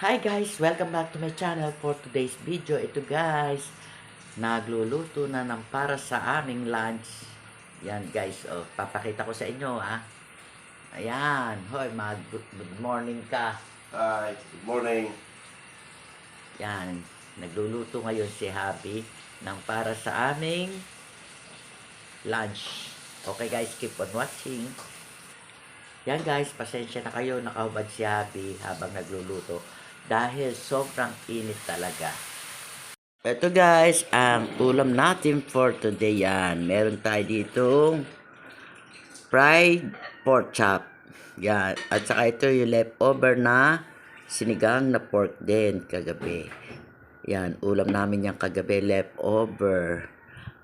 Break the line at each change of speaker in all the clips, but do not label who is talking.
Hi guys! Welcome back to my channel for today's video. Ito guys, nagluluto na ng para sa aming lunch. Yan guys, papakita ko sa inyo ha. Ayan, hoy, good morning ka.
Hi, good morning.
Yan, nagluluto ngayon si Happy ng para sa aming lunch. Okay guys, keep on watching. Yan guys, pasensya na kayo, nakahubad si Happy habang nagluluto dahil sobrang init talaga. Ito guys, ang ulam natin for today yan. Meron tayo ditong fried pork chop. Yan. At saka ito yung leftover na sinigang na pork din kagabi. Yan, ulam namin yung kagabi, leftover.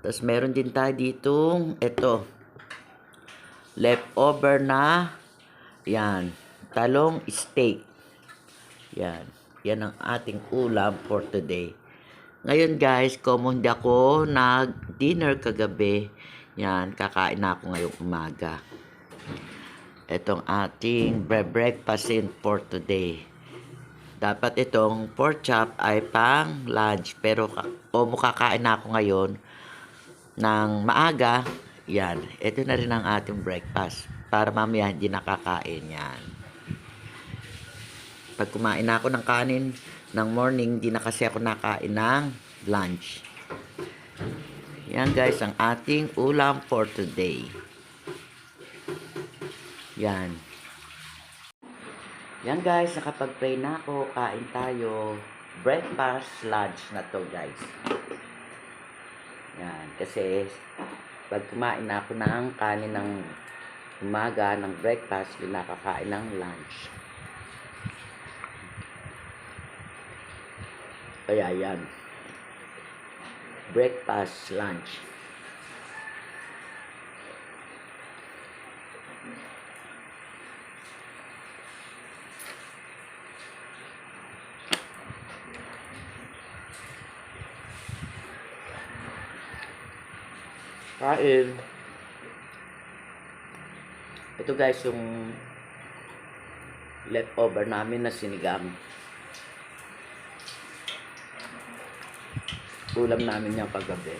Tapos meron din tayo ditong ito. Leftover na yan, talong steak. Yan. Yan ang ating ulam for today. Ngayon guys, kung hindi ako nag-dinner kagabi, yan, kakain na ako ngayong umaga. Itong ating breakfast for today. Dapat itong pork chop ay pang lunch, pero kakain na ako ngayon ng maaga. Yan, ito na rin ang ating breakfast. Para mamaya hindi nakakain yan. Pag kumain na ako ng kanin ng morning, di na kasi ako nakain ng lunch. Yan guys, ang ating ulam for today. Yan. Yan guys, nakapag-pray na ako. Kain tayo. Breakfast, lunch na to guys. Yan, kasi pag kumain na ako ng kanin ng umaga, ng breakfast, di nakakain ng lunch. Kaya yan. Breakfast, lunch. Kain. Ito guys, yung leftover namin na sinigang. Ulam namin yung kagabi.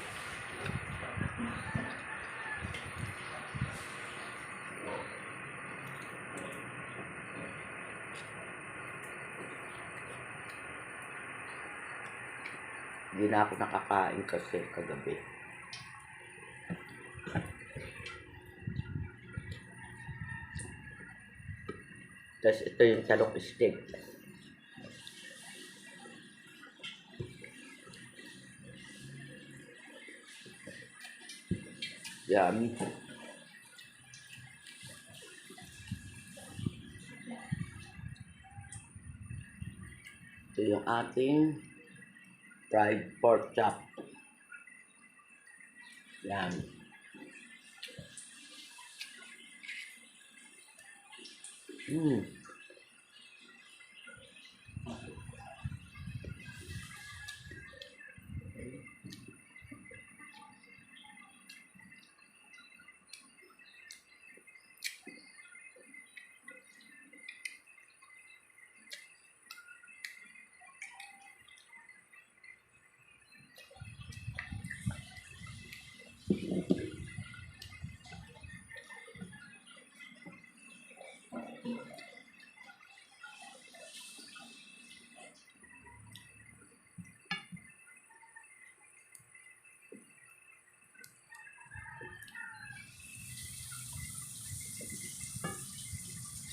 Hindi na ako nakakain kasi kagabi. Tapos ito yung talong steak. Yan. Ito yung ating fried pork chop. Yan.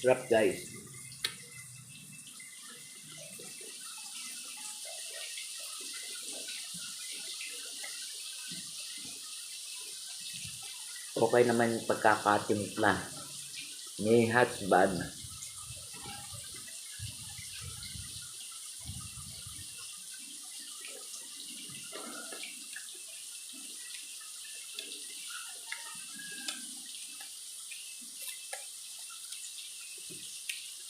Sarap guys. Okay naman yung pagkakatimpla ni husband.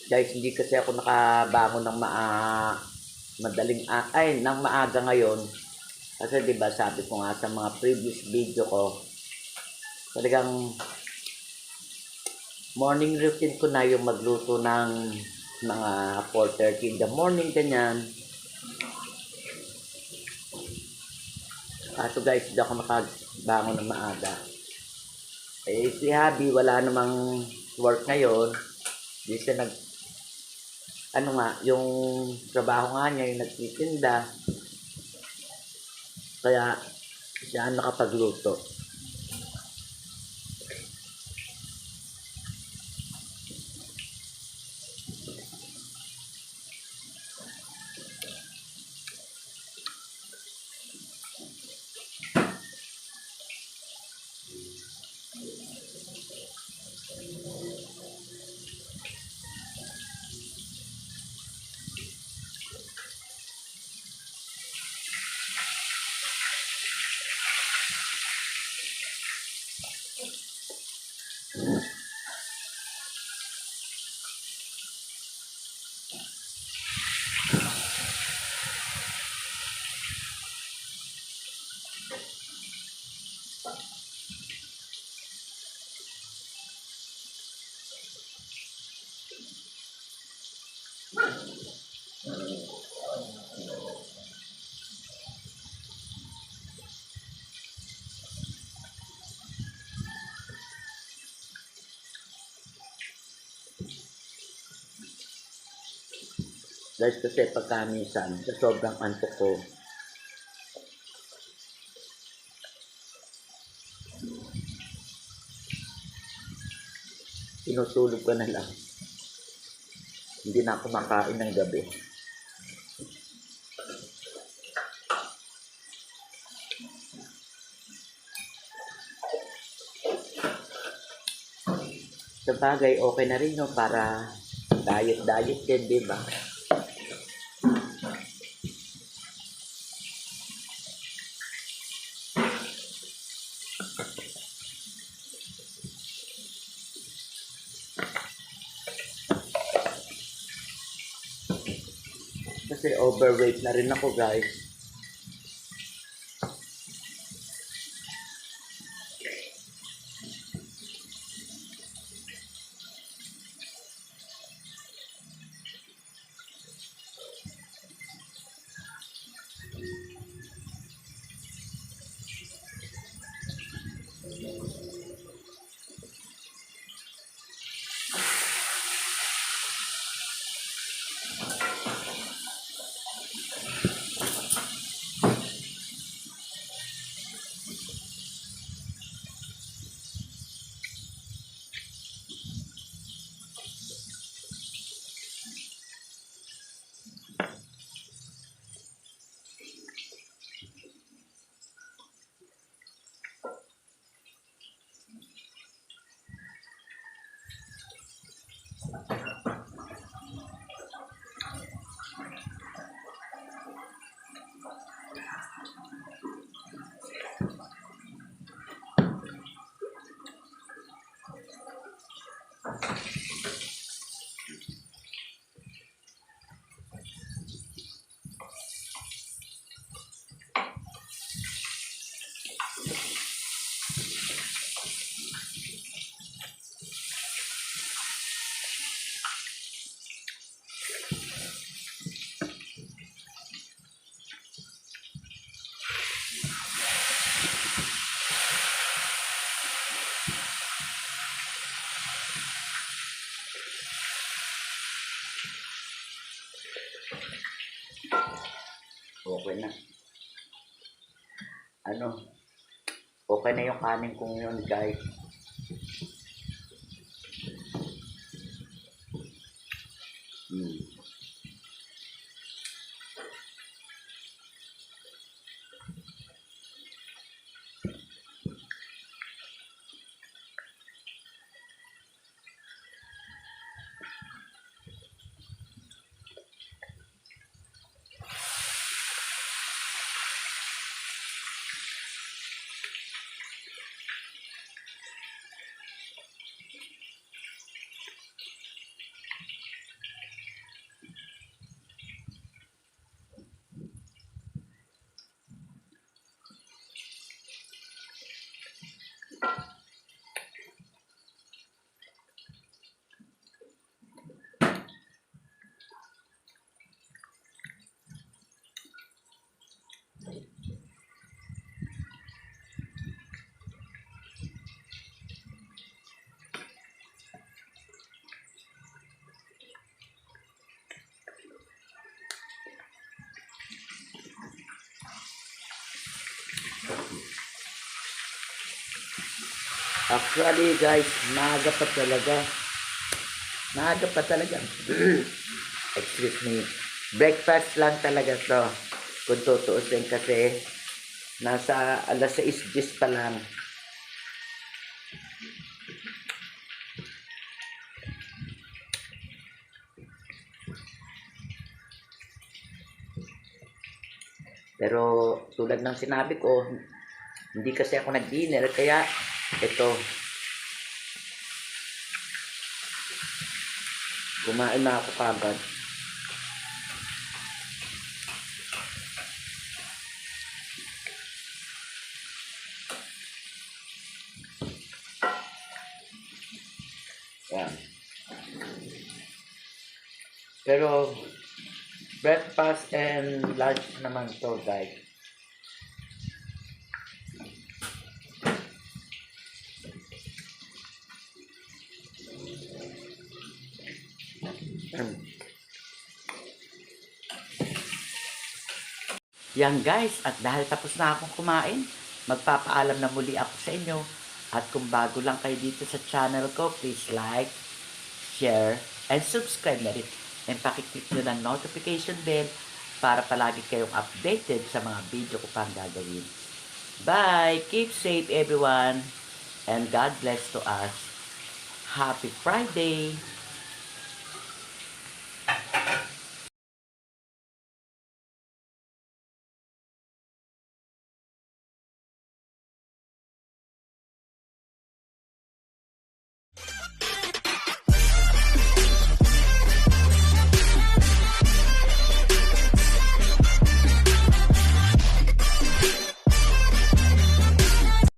Guys, hindi kasi ako nakabangon ng ng maaga ngayon. Kasi 'di ba sabi ko nga sa mga previous video ko, talagang morning routine ko na yung magluto ng mga 4:30 in the morning, ganyan. Kaso guys, hindi ako makabangon ng maaga. Eh, si Habi, wala namang work ngayon. Di siya ano nga, yung trabaho nga niya, yung nagtitinda. Kaya, siya ang nakapagluto. Guys, kasi pagka minsan, sa sobrang antok ko, tinutulog ko na lang. Hindi na ako makain ng gabi. Sa bagay, okay na rin yun para diet din, di ba? Kasi overweight na rin ako, guys. Okay na. Okay na yung kanin kong yun, guys. Actually, guys, maaga pa talaga. Maaga pa talaga. Excuse me. Breakfast lang talaga to. Kung tutuusin kasi, nasa alas 6:10 pa lang. Pero tulad ng sinabi ko, hindi kasi ako nag-dinner, kaya ito, kumain na ako kagad. Yan. Pero breakfast and lunch naman to, guys. Yan guys, at dahil tapos na akong kumain, magpapaalam na muli ako sa inyo. At kung bago lang kayo dito sa channel ko, please like, share, and subscribe na rin. And pakiclick nyo ng notification bell para palagi kayong updated sa mga video ko pang gagawin. Bye! Keep safe everyone! And God bless to us. Happy Friday!